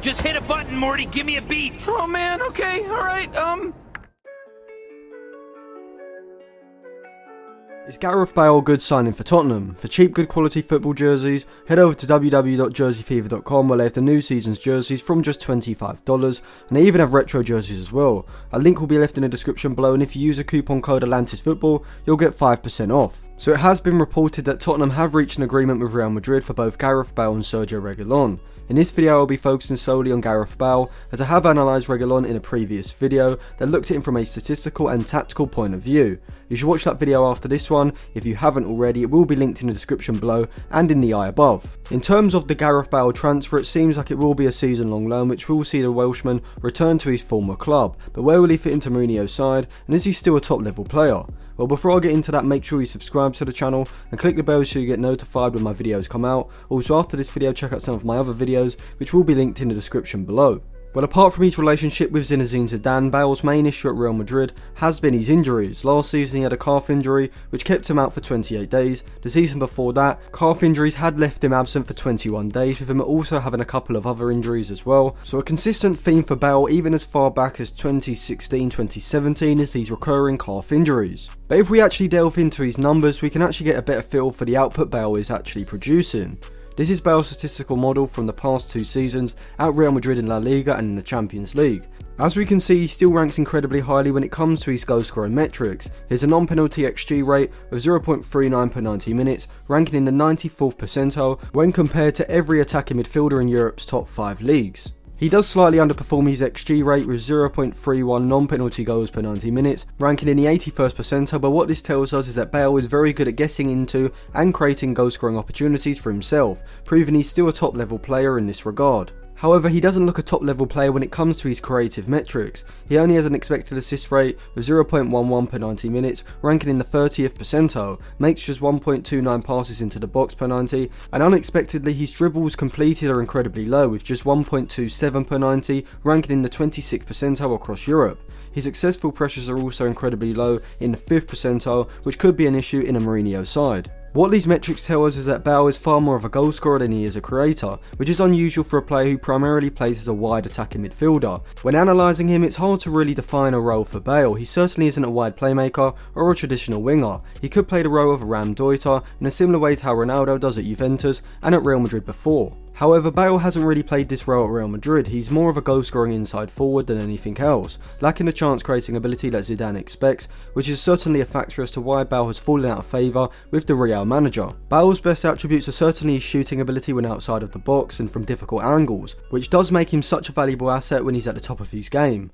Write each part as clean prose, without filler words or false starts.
Just hit a button, Morty. Give me a beat. Oh man, okay, alright, Is Gareth Bale a good signing for Tottenham? For cheap, good quality football jerseys, head over to www.jerseyfever.com where they have the new season's jerseys from just $25, and they even have retro jerseys as well. A link will be left in the description below, and if you use a coupon code ATLANTISFOOTBALL, you'll get 5% off. So it has been reported that Tottenham have reached an agreement with Real Madrid for both Gareth Bale and Sergio Reguilón. In this video I will be focusing solely on Gareth Bale, as I have analysed Reguilón in a previous video that looked at him from a statistical and tactical point of view. You should watch that video after this one if you haven't already. It will be linked in the description below and in the eye above. In terms of the Gareth Bale transfer, it seems like it will be a season-long loan which will see the Welshman return to his former club, but where will he fit into Mourinho's side, and is he still a top level player? Well, before I get into that, make sure you subscribe to the channel and click the bell so you get notified when my videos come out. Also, after this video, check out some of my other videos which will be linked in the description below. Well, apart from his relationship with Zinedine Zidane, Bale's main issue at Real Madrid has been his injuries. Last season he had a calf injury which kept him out for 28 days. The season before that, calf injuries had left him absent for 21 days, with him also having a couple of other injuries as well. So a consistent theme for Bale even as far back as 2016-2017 is these recurring calf injuries. But if we actually delve into his numbers, we can actually get a better feel for the output Bale is actually producing. This is Bale's statistical model from the past 2 seasons at Real Madrid in La Liga and in the Champions League. As we can see, he still ranks incredibly highly when it comes to his goal scoring metrics. Here's a non-penalty XG rate of 0.39 per 90 minutes, ranking in the 94th percentile when compared to every attacking midfielder in Europe's top 5 leagues. He does slightly underperform his XG rate with 0.31 non-penalty goals per 90 minutes, ranking in the 81st percentile, but what this tells us is that Bale is very good at getting into and creating goal scoring opportunities for himself, proving he's still a top level player in this regard. However, he doesn't look a top level player when it comes to his creative metrics. He only has an expected assist rate of 0.11 per 90 minutes, ranking in the 30th percentile, makes just 1.29 passes into the box per 90, and unexpectedly his dribbles completed are incredibly low with just 1.27 per 90, ranking in the 26th percentile across Europe. His successful pressures are also incredibly low in the 5th percentile, which could be an issue in a Mourinho side. What these metrics tell us is that Bale is far more of a goal scorer than he is a creator, which is unusual for a player who primarily plays as a wide attacking midfielder. When analysing him, it's hard to really define a role for Bale. He certainly isn't a wide playmaker or a traditional winger. He could play the role of a Ram Deuter in a similar way to how Ronaldo does at Juventus and at Real Madrid before. However, Bale hasn't really played this role at Real Madrid. He's more of a goal scoring inside forward than anything else, lacking the chance creating ability that Zidane expects, which is certainly a factor as to why Bale has fallen out of favour with the Real manager. Bale's best attributes are certainly his shooting ability when outside of the box and from difficult angles, which does make him such a valuable asset when he's at the top of his game.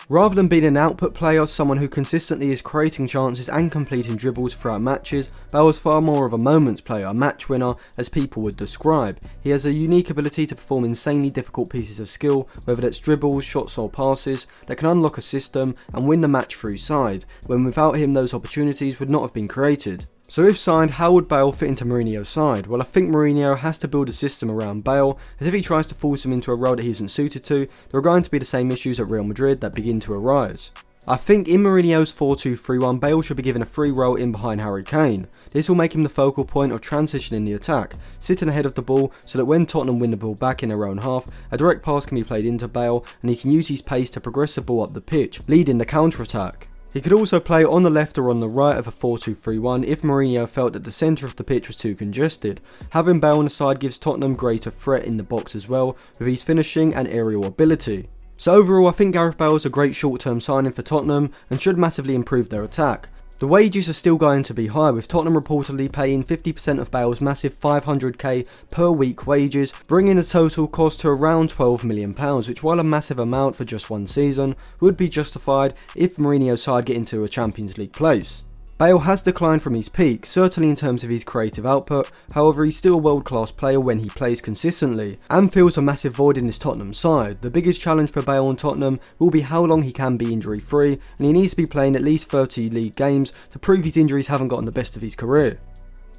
Rather than being an output player, someone who consistently is creating chances and completing dribbles throughout matches, Bale is far more of a moments player, a match winner as people would describe. He has a unique ability to perform insanely difficult pieces of skill, whether that's dribbles, shots or passes, that can unlock a system and win the match through side, when without him those opportunities would not have been created. So if signed, how would Bale fit into Mourinho's side? Well, I think Mourinho has to build a system around Bale, as if he tries to force him into a role that he isn't suited to, there are going to be the same issues at Real Madrid that begin to arise. I think in Mourinho's 4-2-3-1, Bale should be given a free role in behind Harry Kane. This will make him the focal point of transitioning the attack, sitting ahead of the ball so that when Tottenham win the ball back in their own half, a direct pass can be played into Bale and he can use his pace to progress the ball up the pitch, leading the counter-attack. He could also play on the left or on the right of a 4-2-3-1 if Mourinho felt that the centre of the pitch was too congested. Having Bale on the side gives Tottenham greater threat in the box as well, with his finishing and aerial ability. So overall, I think Gareth Bale is a great short-term signing for Tottenham and should massively improve their attack. The wages are still going to be high, with Tottenham reportedly paying 50% of Bale's massive $500k per week wages, bringing the total cost to around £12 million, which, while a massive amount for just one season, would be justified if Mourinho's side get into a Champions League place. Bale has declined from his peak, certainly in terms of his creative output, however he's still a world-class player when he plays consistently, and fills a massive void in this Tottenham side. The biggest challenge for Bale and Tottenham will be how long he can be injury-free, and he needs to be playing at least 30 league games to prove his injuries haven't gotten the best of his career.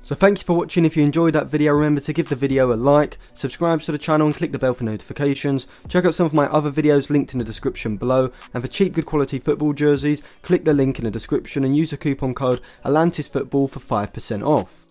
So thank you for watching. If you enjoyed that video, remember to give the video a like, subscribe to the channel and click the bell for notifications. Check out some of my other videos linked in the description below, and for cheap good quality football jerseys, click the link in the description and use the coupon code ATLANTISFOOTBALL for 5% off.